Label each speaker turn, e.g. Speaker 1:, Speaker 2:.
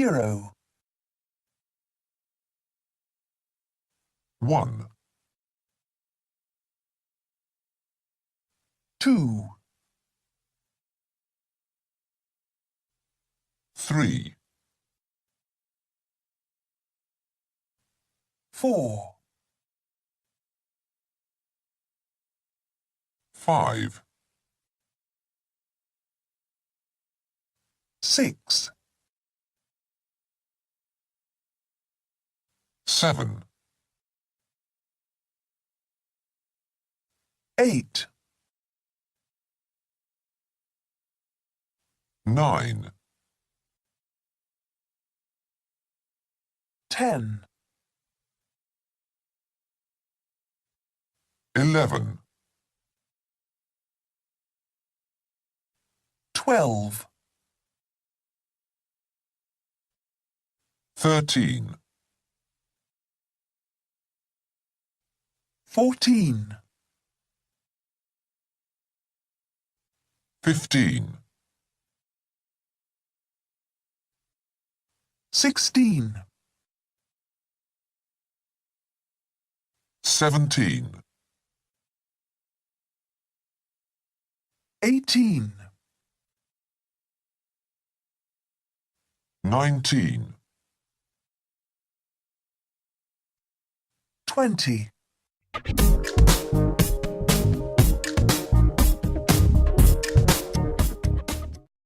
Speaker 1: 0.
Speaker 2: 1,
Speaker 1: 2,
Speaker 2: 3,
Speaker 1: 4,
Speaker 2: 5,
Speaker 1: 6,
Speaker 2: 7,
Speaker 1: 8,
Speaker 2: 9,
Speaker 1: 10,
Speaker 2: 11,
Speaker 1: 12,
Speaker 2: 13,
Speaker 1: 14,
Speaker 2: 15,
Speaker 1: 16,
Speaker 2: 17,
Speaker 1: 18,
Speaker 2: 19,
Speaker 1: 20.